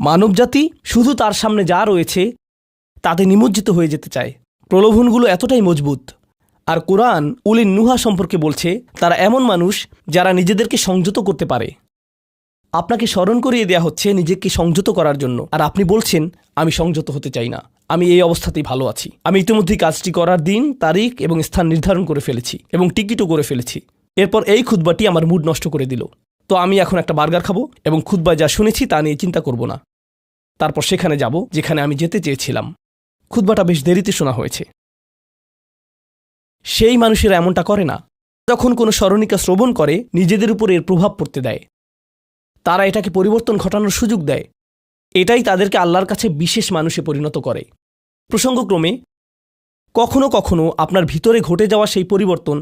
মানবজাতি শুধু তার সামনে যা রয়েছে তাতে নিমজ্জিত হয়ে যেতে চায়। প্রলোভনগুলো এতটাই মজবুত। আর কোরআন উলিন নুহা সম্পর্কে বলছে তারা এমন মানুষ যারা নিজেদেরকে সংযত করতে পারে। আপনাকে স্মরণ করিয়ে দেয়া হচ্ছে নিজেকে সংযত করার জন্য, আর আপনি বলছেন আমি সংযত হতে চাই না, আমি এই অবস্থাতেই ভালো আছি। আমি ইতিমধ্যেই কাজটি করার দিন, তারিখ এবং স্থান নির্ধারণ করে ফেলেছি এবং টিকিটও করে ফেলেছি। এরপর এই খুতবাটি আমার মুড নষ্ট করে দিল। তো আমি এখন একটা বার্গার খাবো এবং খুতবায় যা শুনেছি তা নিয়ে চিন্তা করব না। তারপর সেখানে যাব যেখানে আমি যেতে চেয়েছিলাম। খুতবাটা বেশ দেরিতে শোনা হয়েছে। সেই মানুষেরা এমনটা করে না। যখন কোনো স্মরণিকা শ্রবণ করে নিজেদের উপর এর প্রভাব পড়তে দেয়, তারা এটাকে পরিবর্তন ঘটানোর সুযোগ দেয়। এটাই তাদেরকে আল্লাহর কাছে বিশেষ মানুষে পরিণত করে। প্রসঙ্গক্রমে কখনো কখনো আপনার ভিতরে ঘটে যাওয়া সেই পরিবর্তন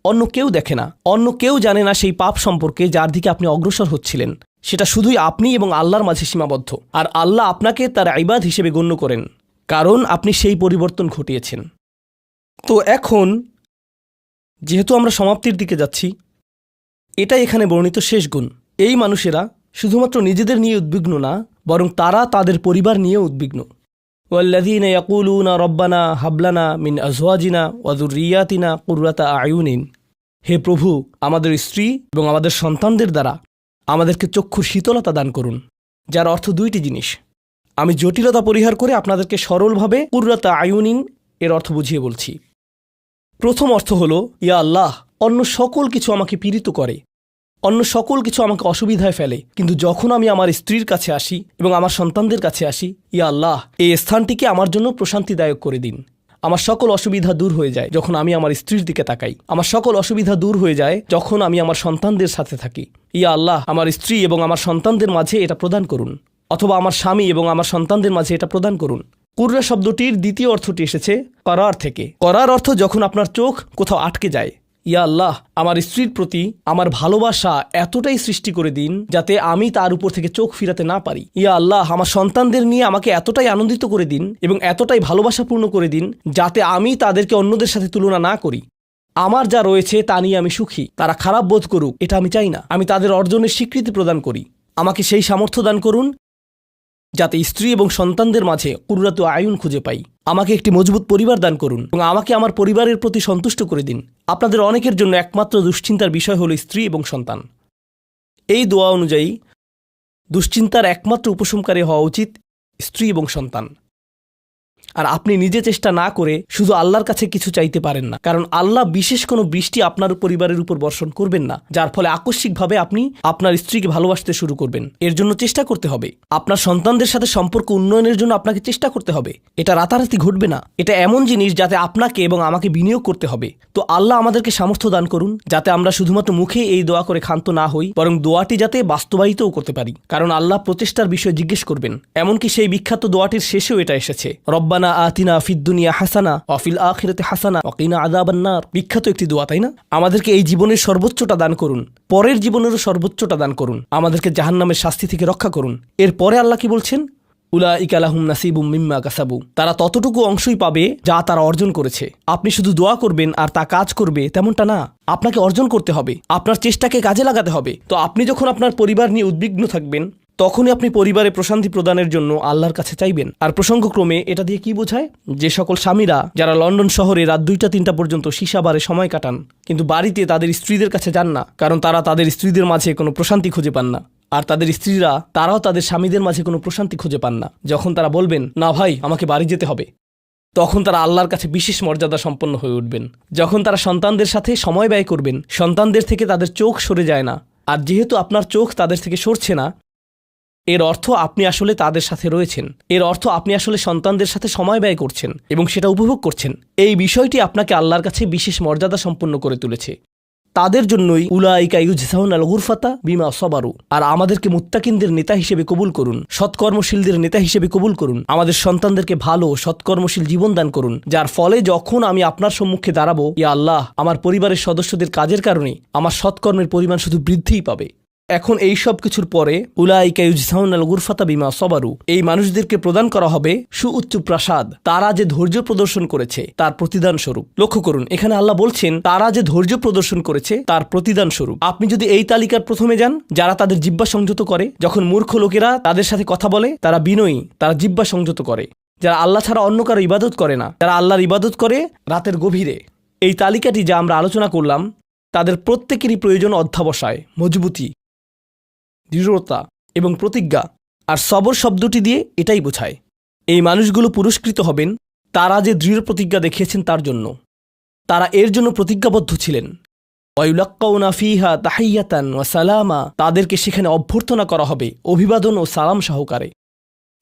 অন্য কেউ দেখে না, অন্য কেউ জানে না সেই পাপ সম্পর্কে যার দিকে আপনি অগ্রসর হচ্ছিলেন। সেটা শুধুই আপনি এবং আল্লাহর মাঝে সীমাবদ্ধ। আর আল্লাহ আপনাকে তার ইবাদ হিসেবে গণ্য করেন, কারণ আপনি সেই পরিবর্তন ঘটিয়েছেন। তো এখন যেহেতু আমরা সমাপ্তির দিকে যাচ্ছি, এটাই এখানে বর্ণিত শেষ গুণ। এই মানুষেরা শুধুমাত্র নিজেদের নিয়ে উদ্বিগ্ন না, বরং তারা তাদের পরিবার নিয়ে উদ্বিগ্ন। ওয়াল্লাযীনা ইয়াকুলুনা রব্বানা হাবলানা মিন আজওয়াজিনা ওয়া যুররিয়াতিনা কুররাতা আয়ুনিন। হে প্রভু, আমাদের স্ত্রী এবং আমাদের সন্তানদের দ্বারা আমাদেরকে চক্ষুর শীতলতা দান করুন, যার অর্থ দুইটি জিনিস। আমি জটিলতা পরিহার করে আপনাদেরকে সরলভাবে কুররাতা আয়ুনিন এর অর্থ বুঝিয়ে বলছি। প্রথম অর্থ হল, ইয়া আল্লাহ, অন্য সকল কিছু আমাকে পীড়িত করে, অন্য সকল কিছু আমাকে অসুবিধায় ফেলে, কিন্তু যখন আমি আমার স্ত্রীর কাছে আসি এবং আমার সন্তানদের কাছে আসি, ইয়া আল্লাহ, এই স্থানটিকে আমার জন্য প্রশান্তিদায়ক করে দিন। আমার সকল অসুবিধা দূর হয়ে যায় যখন আমি আমার স্ত্রীর দিকে তাকাই। আমার সকল অসুবিধা দূর হয়ে যায় যখন আমি আমার সন্তানদের সাথে থাকি। ইয়া আল্লাহ, আমার স্ত্রী এবং আমার সন্তানদের মাঝে এটা প্রদান করুন, অথবা আমার স্বামী এবং আমার সন্তানদের মাঝে এটা প্রদান করুন। কুররা শব্দটির দ্বিতীয় অর্থটি এসেছে করার থেকে। করার অর্থ যখন আপনার চোখ কোথাও আটকে যায়। ইয়া আল্লাহ, আমার স্ত্রীর প্রতি আমার ভালোবাসা এতটাই সৃষ্টি করে দিন যাতে আমি তার উপর থেকে চোখ ফিরাতে না পারি। ইয়া আল্লাহ, আমার সন্তানদের নিয়ে আমাকে এতটাই আনন্দিত করে দিন এবং এতটাই ভালোবাসাপূর্ণ করে দিন যাতে আমি তাদেরকে অন্যদের সাথে তুলনা না করি। আমার যা রয়েছে তা নিয়ে আমি সুখী, তারা খারাপ বোধ করুক এটা আমি চাই না। আমি তাদের অর্জনের স্বীকৃতি প্রদান করি। আমাকে সেই সামর্থ্য দান করুন যাতে স্ত্রী এবং সন্তানদের মাঝে কুররাতু আয়ুন খুঁজে পাই। আমাকে একটি মজবুত পরিবার দান করুন এবং আমাকে আমার পরিবারের প্রতি সন্তুষ্ট করে দিন। আপনাদের অনেকের জন্য একমাত্র দুশ্চিন্তার বিষয় হলো স্ত্রী এবং সন্তান। এই দোয়া অনুযায়ী দুশ্চিন্তার একমাত্র উপশমকারী হওয়া উচিত স্ত্রী এবং সন্তান। আর আপনি নিজে চেষ্টা না করে শুধু আল্লাহর কাছে কিছু চাইতে পারেন না, কারণ আল্লাহ বিশেষ কোনো বৃষ্টি আপনার পরিবারের উপর বর্ষণ করবেন না, যার ফলে আকস্মিকভাবে আপনি আপনার স্ত্রীকে ভালোবাসতে শুরু করবেন। এর জন্য চেষ্টা করতে হবে। আপনার সন্তানদের সাথে সম্পর্ক উন্নয়নের জন্য আপনাকে চেষ্টা করতে হবে। এটা রাতারাতি ঘটবে না। এটা এমন জিনিস যাতে আপনাকে এবং আমাকে বিনিয়োগ করতে হবে। তো আল্লাহ আমাদেরকে সামর্থ্য দান করুন যাতে আমরা শুধুমাত্র মুখে এই দোয়া করে ক্ষান্ত না হই, বরং দোয়াটি যাতে বাস্তবায়িতও করতে পারি, কারণ আল্লাহ প্রচেষ্টার বিষয়ে জিজ্ঞেস করবেন। এমনকি সেই বিখ্যাত দোয়াটির শেষেও এটা এসেছে, রব্বানা আতিনা ফিদ দুনিয়া হাসানা ওয়া ফিল আখিরাতি হাসানা ওয়া কিনা আযাবান নার। বিখ্যাত একটি দোয়া, তাই না? আমাদেরকে এই জীবনের সর্বোচ্চটা দান করুন, পরের জীবনেরও সর্বোচ্চটা দান করুন, আমাদেরকে জাহান্নামের শাস্তি থেকে রক্ষা করুন। এরপরে আল্লাহ কি বলছেন? উলাইকা লাহুম নাসিবুম মিম্মা কাসাবু। তারা ততটুকু অংশই পাবে যা তারা অর্জন করেছে। আপনি শুধু দোয়া করবেন আর তা কাজ করবে তেমনটা না। আপনাকে অর্জন করতে হবে, আপনার চেষ্টাকে কাজে লাগাতে হবে। তো আপনি যখন আপনার পরিবার নিয়ে উদ্বিগ্ন থাকবেন, তখনই আপনি পরিবারে প্রশান্তি প্রদানের জন্য আল্লাহর কাছে চাইবেন। আর প্রসঙ্গক্রমে এটা দিয়ে কি বোঝায়? যে সকল স্বামীরা যারা লন্ডন শহরে রাত 2টা-3টা পর্যন্ত সীসা বারে সময় কাটান, কিন্তু বাড়িতে তাদের স্ত্রীদের কাছে যান না, কারণ তারা তাদের স্ত্রীদের মাঝে কোনো প্রশান্তি খুঁজে পান না। আর তাদের স্ত্রীরা তারাও তাদের স্বামীদের মাঝে কোনো প্রশান্তি খুঁজে পান না। যখন তারা বলবেন, না ভাই আমাকে বাড়ি যেতে হবে, তখন তারা আল্লাহর কাছে বিশেষ মর্যাদা সম্পন্ন হয়ে উঠবেন। যখন তারা সন্তানদের সাথে সময় ব্যয় করবেন, সন্তানদের থেকে তাদের চোখ সরে যায় না। আর যেহেতু আপনার চোখ তাদের থেকে সরছে না, এর অর্থ আপনি আসলে তাদের সাথে রয়েছেন। এর অর্থ আপনি আসলে সন্তানদের সাথে সময় ব্যয় করছেন এবং সেটা উপভোগ করছেন। এই বিষয়টি আপনাকে আল্লাহর কাছে বিশেষ মর্যাদা সম্পন্ন করে তুলেছে। তাদের জন্যই উলাইকা ইউজজাউনাল গুরফাতা বিমা সাবারু। আর আমাদেরকে মুত্তাকিনদের নেতা হিসেবে কবুল করুন, সৎকর্মশীলদের নেতা হিসেবে কবুল করুন। আমাদের সন্তানদেরকে ভালো সৎকর্মশীল জীবন দান করুন, যার ফলে যখন আমি আপনার সম্মুখে দাঁড়াবো, ইয়া আল্লাহ, আমার পরিবারের সদস্যদের কাজের কারণে আমার সৎকর্মের পরিমাণ শুধু বৃদ্ধিই পাবে। এখন এই সব কিছুর পরে উলাইকা ইউজজাউনাল গুরফাতা বিমা সবারু, এই মানুষদেরকে প্রদান করা হবে সুউচ্চ প্রাসাদ, তারা যে ধৈর্য প্রদর্শন করেছে তার প্রতিদান স্বরূপ। লক্ষ্য করুন, এখানে আল্লাহ বলছেন তারা যে ধৈর্য প্রদর্শন করেছে তার প্রতিদান স্বরূপ। আপনি যদি এই তালিকার প্রথমে যান, যারা তাদের জিহ্বা সংযত করে, যখন মূর্খ লোকেরা তাদের সাথে কথা বলে তারা বিনয়ী, তারা জিহ্বা সংযত করে, যারা আল্লাহ ছাড়া অন্য কারো ইবাদত করে না, যারা আল্লাহর ইবাদত করে রাতের গভীরে, এই তালিকাটি যা আমরা আলোচনা করলাম তাদের প্রত্যেকেরই প্রয়োজন অধ্যাবসায়, মজবুতি, দৃঢ়তা এবং প্রতিজ্ঞা। আর সবর শব্দটি দিয়ে এটাই বোঝায়। এই মানুষগুলো পুরস্কৃত হবেন তারা যে দৃঢ় প্রতিজ্ঞা দেখিয়েছেন তার জন্য। তারা এর জন্য প্রতিজ্ঞাবদ্ধ ছিলেন। ওয়ায়ুলাক্কাউনা ফিহা তাহিয়াতান ওয়া সালামা, তাদেরকে সেখানে অভ্যর্থনা করা হবে অভিবাদন ও সালাম সহকারে।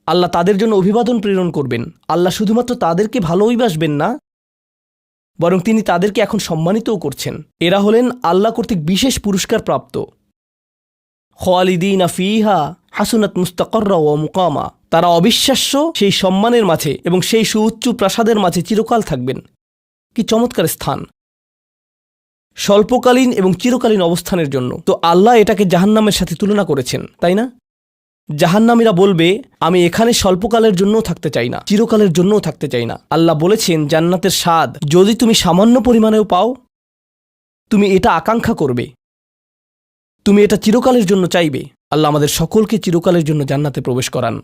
আল্লাহ তাদের জন্য অভিবাদন প্রেরণ করবেন। আল্লাহ শুধুমাত্র তাদেরকে ভালোবাসবেন না, বরং তিনি তাদেরকে এখন সম্মানিতও করছেন। এরা হলেন আল্লাহ কর্তৃক বিশেষ পুরস্কার প্রাপ্ত। খালিদিনা ফিহা হাসুনাত মুস্তাকাররা ওয়া মুকামা, তারা অবিশ্বাস্য সেই সম্মানের মাঝে এবং সেই সুউচ্চ প্রাসাদের মাঝে চিরকাল থাকবেন। কি চমৎকার স্থান! স্বল্পকালীন এবং চিরকালীন অবস্থানের জন্য। তো আল্লাহ এটাকে জাহান্নামের সাথে তুলনা করেছেন, তাই না? জাহান্নামীরা বলবে, আমি এখানে স্বল্পকালের জন্যও থাকতে চাই না, চিরকালের জন্যও থাকতে চাই না। আল্লাহ বলেছেন, জান্নাতের স্বাদ যদি তুমি সামান্য পরিমাণেও পাও, তুমি এটা আকাঙ্ক্ষা করবে, তুমি এটা চিরকালের জন্য চাইবে। আল্লাহ আমাদের সকলকে চিরকালের জন্য জান্নাতে প্রবেশ করান।